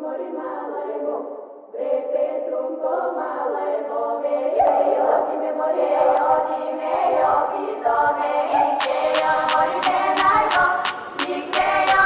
mori malevo, brete trunco malevo, veio di me moreo di me, io vi do me, che io mori me naivo, di che io